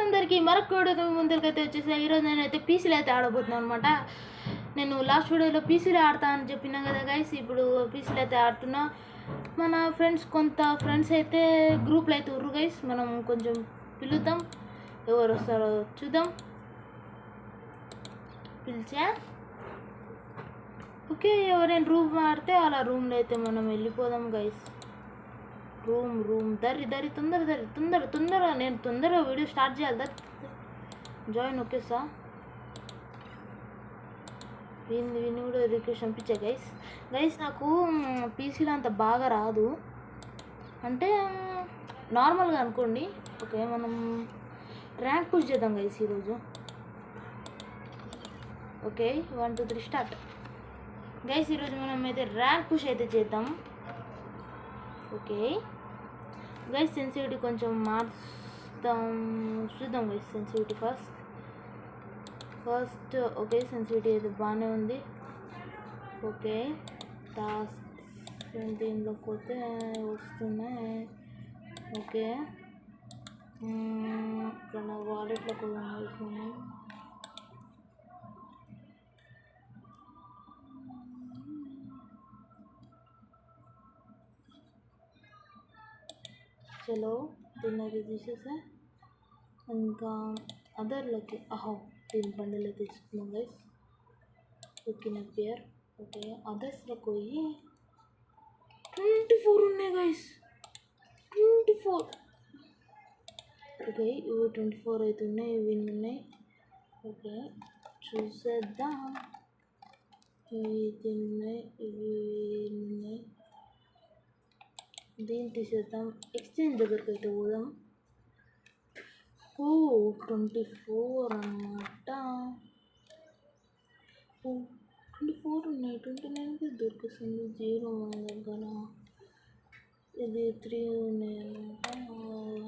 అందరికీ మరొక వీడియో ముందరికైతే వచ్చేసి ఈరోజు నేనైతే పీసీలు అయితే ఆడబోతున్నాను అనమాట. నేను లాస్ట్ వీడియోలో పీసీలు ఆడతా అని చెప్పినా కదా గైస్, ఇప్పుడు పీసీలు అయితే ఆడుతున్నా. మన కొంత ఫ్రెండ్స్ అయితే గ్రూప్లో అయితే ఉర్రు గైస్, మనం కొంచెం పిలుద్దాం, ఎవరు వస్తారో చూద్దాం. పిలిచా ఓకే, ఎవరైనా రూమ్ ఆడితే అలా రూమ్లో అయితే మనం వెళ్ళిపోదాం గైస్. రూమ్ దరి తొందర నేను తొందరగా వీడియో స్టార్ట్ చేయాలి. Join okay sir. విని కూడా రిక్వెస్ట్ పంపించా గైస్. నాకు పీసీలో అంత బాగా రాదు, అంటే నార్మల్గా అనుకోండి. ఓకే, మనం ర్యాంక్ పుష్ చేద్దాం గైస్ ఈరోజు. Okay 1 2 3 start guys. ఈరోజు మనం అయితే ర్యాంక్ పుష్ అయితే చేద్దాం. ఓకే గైస్, సెన్సిటివిటీ కొంచెం మార్చుదాం, చూద్దాం guys. Sensitivity first okay, sensitivity అయితే బాగానే ఉంది. ఓకే, టాస్క్ 17లోకి పోతే వస్తున్నాయి. ఓకే, ఇక్కడ వాలెట్లో కూడా వస్తున్నాయి. చలో దీన్ని తీసేసా. ఇంకా అదర్లోకి దీని బండిలో తెచ్చుకున్నాం గైస్. ఓకే నా పేరు. ఓకే, అదర్స్లోకి పోయి 24 ఉన్నాయి గైస్. 24 ఓకే, ఇవి 24 అయితే ఉన్నాయి, ఇవి ఉన్నాయి. ఓకే చూసేద్దాం. ఇవి ఉన్నాయి, ఇవి ఉన్నాయి. దీన్ని తీసేద్దాం, ఎక్స్చేంజ్ దగ్గరికి అయితే పోదాం. 24 అన్నమాట. 24 ఉన్నాయి, 29కి దొరికిస్తుంది. 0 మన దగ్గర. ఇది 3 ఉన్నాయి అన్నమాట.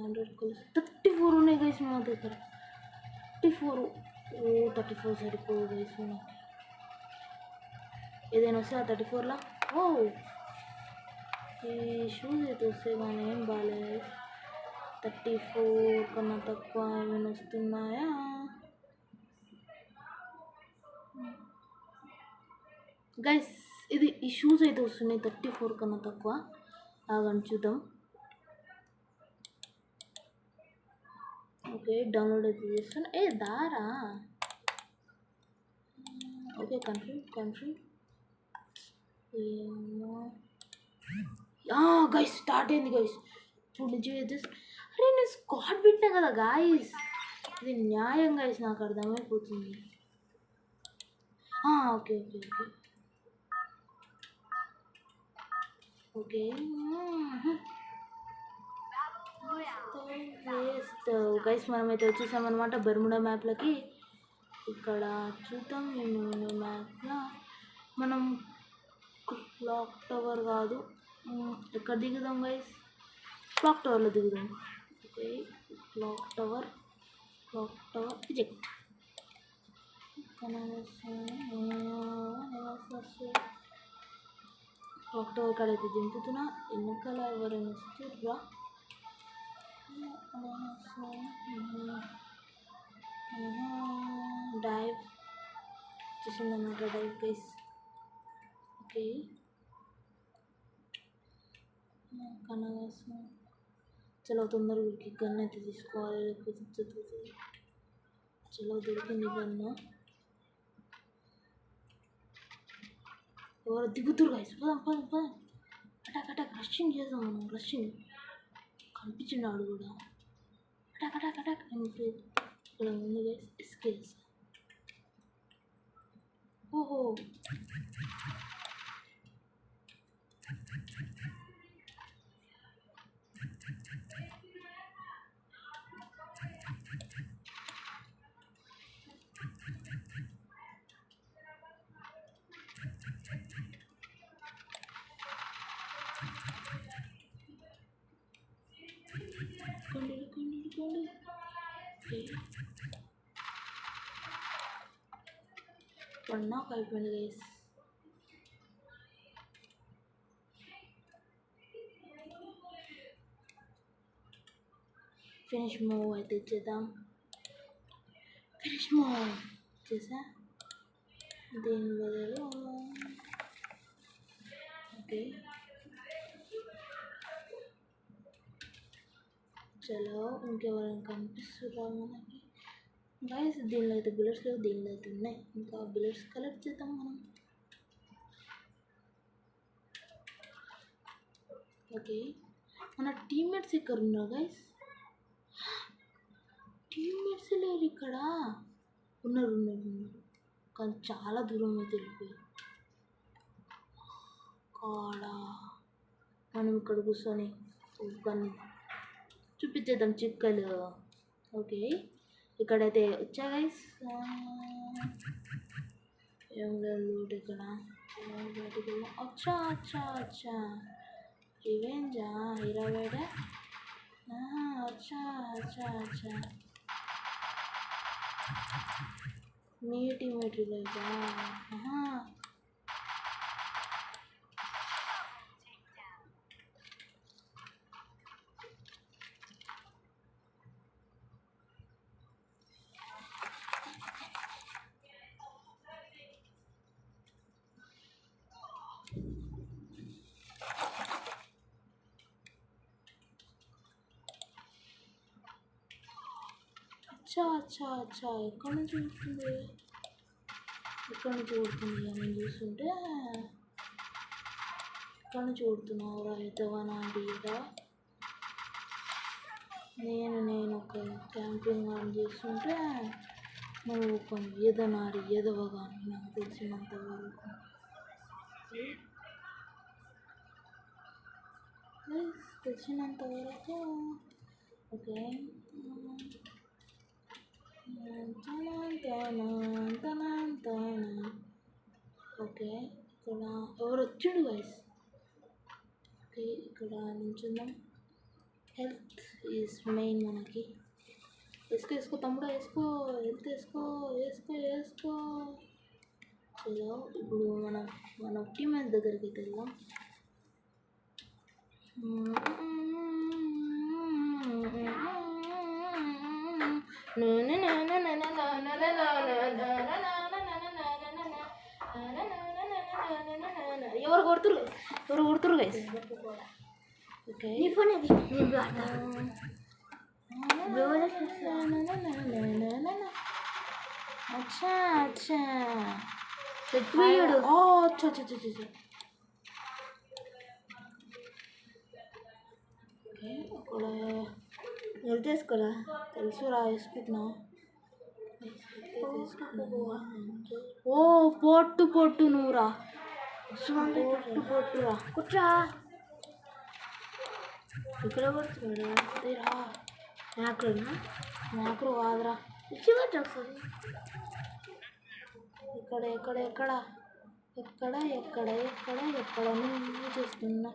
100 కలిసి 34 ఉన్నాయి గైస్ మన దగ్గర. 34 సరిపోదు గైస్ మనకి. ఏదైనా వస్తే ఆ 34లా ఈ షూస్ అయితే వస్తే కానీ ఏం బాగాలేదు. 34 కన్నా తక్కువ ఏమైనా వస్తున్నాయా? గైస్, ఈ షూస్ అయితే వస్తున్నాయి 34 కన్నా తక్కువ. ఆగండి చూద్దాం. ఓకే, డౌన్లోడ్ అయితే చేస్తాను. దారా ఓకే, కన్ఫర్మ్ ఏమో. గైస్ స్టార్ట్ అయింది గైస్. చూడండి అరే నేను స్క్వాడ్ పెట్టినా కదా గాయస్, ఇది న్యాయం గైస్, నాకు అర్థమైపోతుంది. ఓకే గైస్, మనమైతే వచ్చేసామన్నమాట బెర్ముడా మ్యాప్లకి. ఇక్కడ చూద్దాం, నేను మ్యాప్లో మనం క్లాక్ టవర్ కాదు, ఎక్కడ దిగుదాం గైస్? క్లాక్ టవర్లో దిగుదాం. Okay, clock tower reject. Clock tower కాడైతే దింపుతున్నా. ఎన్నికల ఎవరైనా వస్తుర్రా? డైవ్ చేసిందన్నమాట, డైవ్ గైస్. ఓకే, కనగాసం. చలో తొందరగా వీరికి గన్ అయితే తీసుకోవాలి, లేకపోతే చదువుతుంది. చలో దొరికింది గన్ను. ఎవరు దిగుతురు గైస్? పద అటాక్ రష్యింగ్ చేద్దాం మనం. రష్యింగ్ కనిపించినాడు కూడా. అటాక్ ఇక్కడ ఉంది గైస్. ఎస్కేస్. ఓహో, నాకు అయిపోయింది గైస్. ఫినిష్ మూవ్ అయితే ఇచ్చేద్దాం. ఫినిష్ మోర్ చేసా. దీని బదులు ఓకే చలో ఇంకెవరైనా కనిపిస్తురా మనకి గైస్. దీనిలో అయితే బుల్లెట్స్ లేవు, దీనిలో అయితే ఉన్నాయి. ఇంకా బుల్లెట్స్ కలెక్ట్ చేద్దాం మనం. ఓకే మన టీమ్మేట్స్ ఇక్కడ ఉన్నారు గైస్. టీమ్మేట్స్ లేరు ఇక్కడ. ఉన్నారు కానీ చాలా దూరం అయితే వెళ్ళిపోయారు. కాడా మనం ఇక్కడ కూర్చొని కానీ చూపించేద్దాం చిక్కలు. ఓకే ఇక్కడైతే వచ్చా గైస్. ఏం లేదు ఇక్కడ. అచ్చా అచ్చా అచ్చా రివెంజా ఇరవైడా. అచ్చా అచ్చా అచ్చా మీ టీమేట్ రివైజా. అచ్చా అచ్చా అచ్చా ఎక్కడి నుంచి కొడుతుంది, ఎక్కడి నుంచి కొడుతుంది నేను చూస్తుంటే. ఎక్కడి నుంచి కొడుతున్నావురా ఎదవా నా డీరా. నేను ఒక క్యాంపింగ్ ఆన్ చేస్తుంటే నువ్వు ఒక ఎదనారి ఎదవగా నాకు తెలిసినంత వరకు. తెలిసినంత వరకు ఓకే. ఓకే ఇక్కడ ఎవరు వచ్చిండు గైస్. ఓకే ఇక్కడ నుంచుందాం. హెల్త్ ఈజ్ మెయిన్ మనకి. వేసుకో తమ్ముడు వేసుకో, హెల్త్ వేసుకో. చలో ఇప్పుడు మన టీమేట్స్ దగ్గరికి అయితే వెళ్దాం. ఎవరు కొడుతురు గైస్. ఓకే అచ్చా అచ్చా అచ్చా. ఓకే హెల్త్ వేసుకోరా. తెలుసురా వేసుకుంటున్నా. ఓ పొట్టు నువ్వురా. పొట్టురా కుట్రా. ఇక్కడ కొడుతున్నాడు. నాకు కాదురా. ఎక్కడ నువ్వు చేస్తున్నా.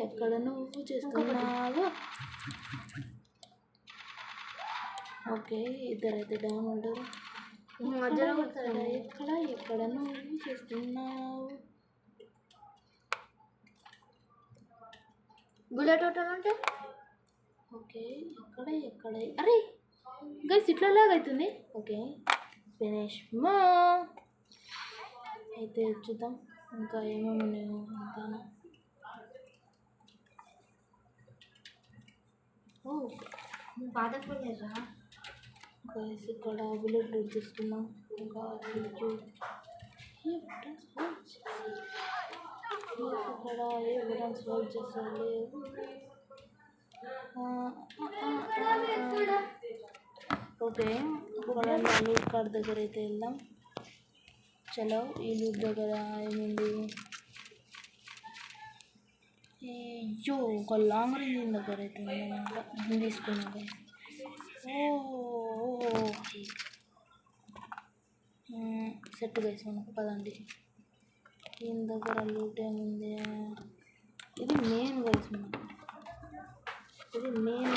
ఎక్కడ నువ్వు చేస్తున్నావు. ఓకే ఇద్దరైతే డౌన్ ఉంటారు. ఎక్కడ నువ్వు చేస్తున్నావు. బుల్లెట్ హోటల్ అంటే ఓకే ఎక్కడ అరే గైస్ ఇట్లా లాగా అవుతుంది. ఓకే ఫినిష్ మో అయితే చూద్దాం ఇంకా ఏమేమి ఉన్నాయో అంతానా. ఓ బాధపడలేదా గైస్. ఇక్కడ బుల్లెట్ లూట్ తీసుకున్నాం. ఇంకా ఇక్కడ ఏ బటన్స్ వర్క్ చేస్తారు. ఓకే ఇక్కడ లూట్ కార్డ్ దగ్గర అయితే వెళ్దాం. చలో ఈ లూట్ దగ్గర ఏముంది. ఒక లాంగ్ రేంజ్ దగ్గర అయితే ఉందన్నమాట. తీసుకున్నాం. ఓకే సెట్ గైస్ మనకు పదండి. దీని దగ్గర లూట్ ఏముంది. ఇది మెయిన్ గైస్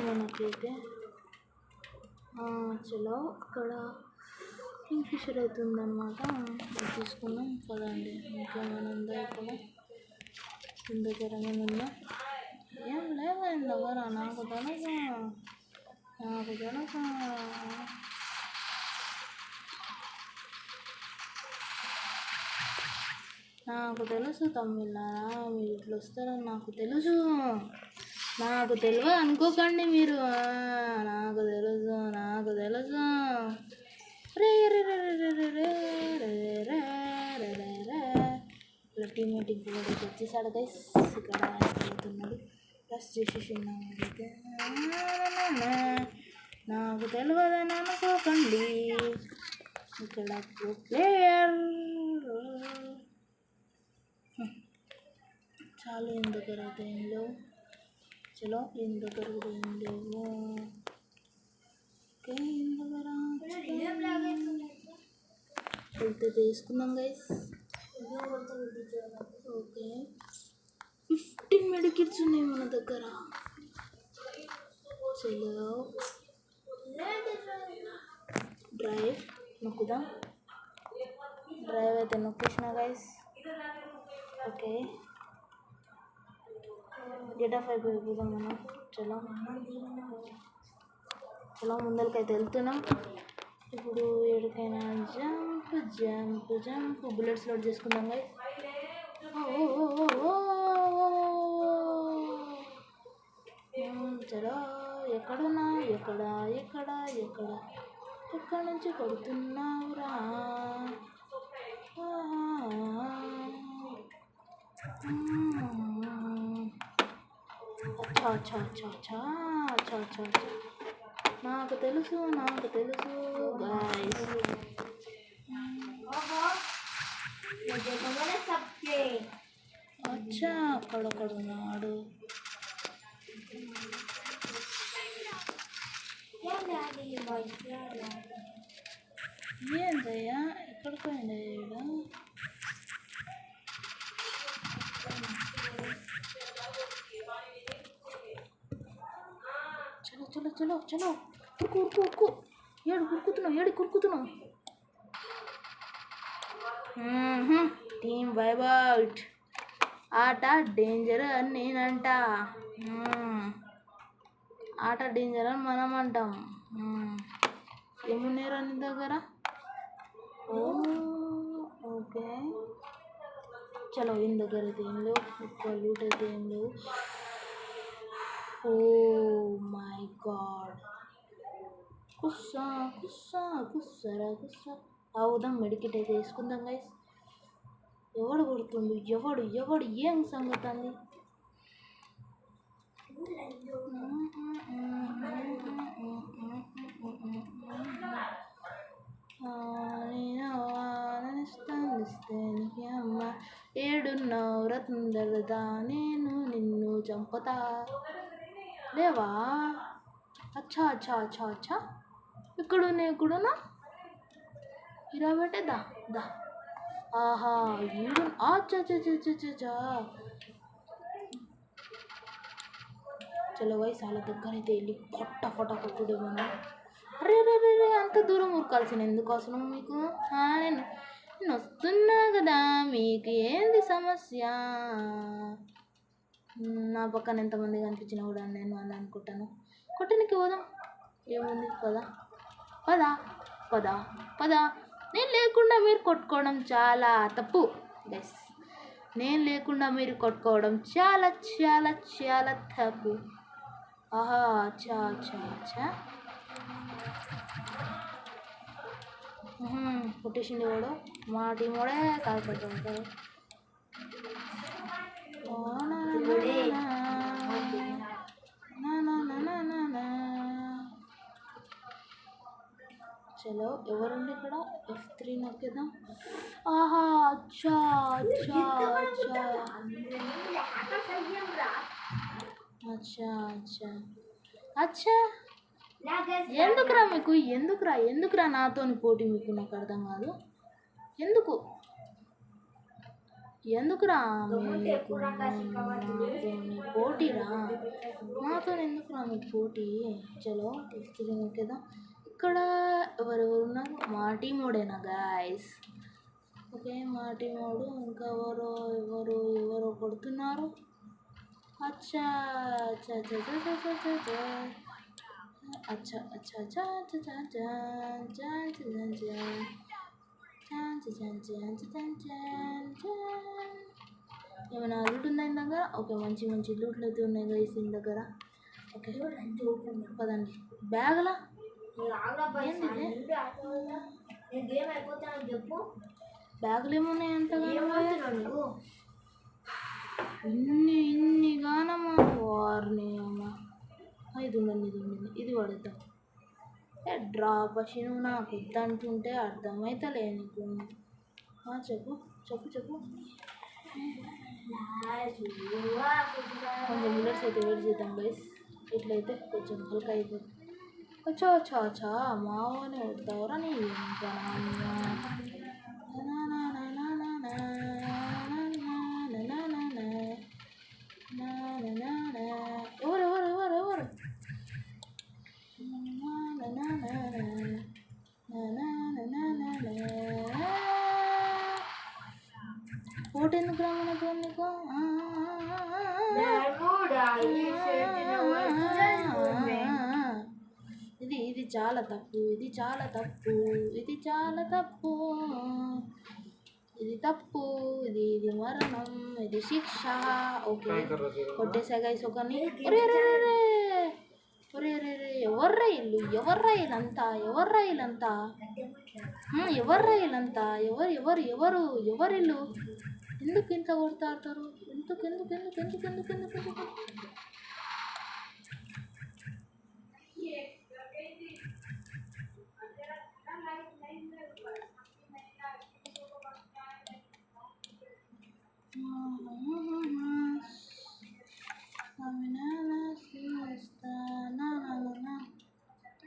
మనకైతే. చలో అక్కడ కింగ్ ఫిషర్ అవుతుందన్నమాట. తీసుకున్నాం పదండి. ఇంకేమైనా ఉందా ఇక్కడ. దీని దగ్గర ఏముందా. ఏం లేవా దగ్గర. నాకు తెలుసు నాకు తెలుసు తమ్ముళ్ళారా, మీరు ఇట్లా వస్తారని నాకు తెలుసు. నాకు తెలియదు అనుకోకండి మీరు. నాకు తెలుసు, నాకు తెలుసు. రే రే రే రే రే రే రే రే రే రే రే. ఇలా టీమ్ మీటింగ్ కూడా వచ్చేసాడు గైస్. ఇక్కడ అయిపోతున్నాడు. ప్లస్ చేసేసిన్నాము. నాకు తెలియదని అనుకోకండి. ఇక్కడ ప్లేయర్ చాలు. ఏం దగ్గర అయితే ఏం లేవు. చలో ఏం దగ్గర కూడా ఏం లేవు. ఓకే ఏం దగ్గర వెళ్తే తీసుకుందాం గైస్. ఓకే 15 మెడికిట్స్ ఉన్నాయి మన దగ్గర. చలో డ్రైవ్ నొక్కుదాం. డ్రైవ్ అయితే నొక్కేసిన గైస్. ఓకే గెటఫ్ అయిపోయిపోదాం మనం. చలో చలో ముందరికైతే వెళ్తున్నాం. ఇప్పుడు ఎక్కడికైనా jump jump jump. Bullets load చేసుకుందాం గైస్. చలో ఎక్కడున్నా ఎక్కడ ఎక్కడ ఎక్కడ ఎక్కడి నుంచి కొడుతున్నావురా? అచ్చా అచ్చా అచ్చా అచ్చా అచ్చా అచ్చా. నాకు తెలుసు, నాకు తెలుసు గాయస్. అచ్చా అక్కడొక్కడున్నాడు. ఏంటయ్యా ఎక్కడికి పోయిందా? చలో చలో చలో చలో ఉరుకు ఉరుకు ఉరుకు. ఏడు కురుకుతున్నావు. టీమ్ వైబౌట్. ఆట డేంజర్ అని నేనంట. ఆట డేంజర్ అని మనం అంటాం. ఏమున్నారా నీ దగ్గర? ఓకే చలో ఈయన దగ్గర అయితే ఏం లేవు. ఎక్కువ లూట్ అయితే ఏం లేవు. Oh my god. కుస్సా కుస్సా కుస్సరా కుస్సా. అవుదాం మెడికిట్ అయితే వేసుకుందాం గైస్. ఎవడు కొడుతుండు? ఎవడు ఎవడు ఏం సంగతి అంది? నేను ఆనందిస్తానిస్తే అమ్మ ఏడున్నవర తొందరదా నేను నిన్ను చంపుతా. లేవా? అచ్చా అచ్చా అచ్చా అచ్చా. ఇక్కడున్నా ఇరా బట్టే దా దా. ఆహా ఈడు అచ్చా చా. చలో వయసు వాళ్ళ దగ్గర అయితే వెళ్ళి ఫొట్ట కొట్టుడే మనం. అరే రే రే రే అంత దూరం ఊరుకాల్సిన ఎందుకు అవసరం మీకు? నేను వస్తున్నా కదా, మీకు ఏంది సమస్య? నా పక్కన ఎంతమంది కనిపించినా కూడా నేను అని అనుకుంటాను. కొట్టనికి పోదాం. ఏముంది పదా పదా పదా పదా. నేను లేకుండా మీరు కొట్టుకోవడం చాలా తప్పు గైస్. నేను లేకుండా మీరు కొట్టుకోవడం చాలా చాలా చాలా తప్పు. ఆహా అచ్చా అచ్చా అచ్చా. కొట్టేసింది వాడు. మా టీం వాడే కాకపోతే. చలో ఎవరుండి ఇక్కడ? F3 నొక్కేద్దాం. ఆహా అచ్చా అచ్చా అచ్చా అచ్చా అచ్చా అచ్చా. ఎందుకురా నాతోని పోటీ మీకు? నాకు అర్థం కాదు. ఎందుకురా మీకు నాతోని పోటీరా? నాతో ఎందుకురా మీకు పోటీ? చలో F3 నొక్కేద్దాం. ఇక్కడ ఎవరెవరు ఉన్నారు? మా టీం వాడేనా గాయస్? ఓకే మా టీం వాడు. ఇంకా ఎవరు కొడుతున్నారు? అచ్చా అచ్చా అచ్చా అచ్చా అచ్చా చా చా చా చా చా చా చా ఏమైనా లూట్ ఉందా ఇంత దగ్గర? ఓకే, మంచి మంచి లూట్లు అయితే ఉన్నాయి గైస్ దీని దగ్గర. ఓకే పదండి. బ్యాగ్లా బ్యాగులు ఏమున్నాయి అంతగానో? ఇన్ని గానమా వారిని అమ్మ. ఇది ఉండండి, ఇది ఉండండి, ఇది పడేద్దాం. డ్రాప్ వచ్చి నువ్వు నాకు వద్దంటుంటే అర్థమవుతలే నీకు. చెప్పు చెప్పు చెప్పు. కొంచెం బుల్లెట్స్ అయితే వెయిట్ చేద్దాం గైస్. ఇట్లయితే కొంచెం హల్క్ అయిపోతుంది. వచ్చా వచ్చా వచ్చా మావని వద్దావరా నీ ఇంకా ఎవరు ఎవరు ఎవరు ఎవరు? ఓటు ఎందుకు రామనతో నీకు? ఇది చాలా తప్పు, ఇది చాలా తప్పు, ఇది చాలా తప్పు, ఇది తప్పు, ఇది మరణం, ఇది శిక్ష. ఓకే కొట్టేసా గైస్ ఒకరిని. ఎవర్రా ఇల్లు? ఎవర్రా ఇల్లంతా? ఎవర్రా ఇల్లంతా? ఎవర్రా ఇల్లంతా? ఎవరు ఎవరు ఎవరు ఎవరిల్లు? ఎందుకు ఇంత కొడతారు? ఎందుకు ఎందుకు ఎందుకు ఎందుకు ఎందుకు ఎందుకు ఎందుకు?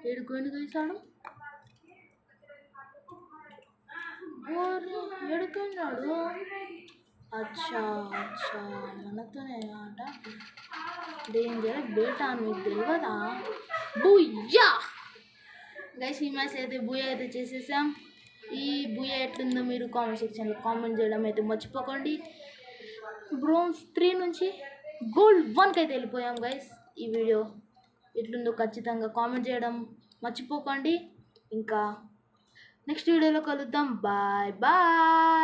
ఏడుకోండి కలిసాడు. ఏడుకున్నాడు. అచ్చా అచ్చా మనతోనే ఆట. డేంజర్ బేటా మీకు తెలియదా? బుయ్యా గైస్, ఈ మ్యాచ్ అయితే బుయ్యా అయితే చేసేసాం. ఈ బుయ్యా ఎట్లుందో మీరు కామెంట్ సెక్షన్లో కామెంట్ చేయడం అయితే మర్చిపోకండి. బ్రోంజ్ 3 నుంచి గోల్డ్ 1కి అయితే వెళ్ళిపోయాం గైస్. ఈ వీడియో ఎట్లుందో ఖచ్చితంగా కామెంట్ చేయడం మర్చిపోకండి. ఇంకా నెక్స్ట్ వీడియోలో కలుద్దాం. Bye bye.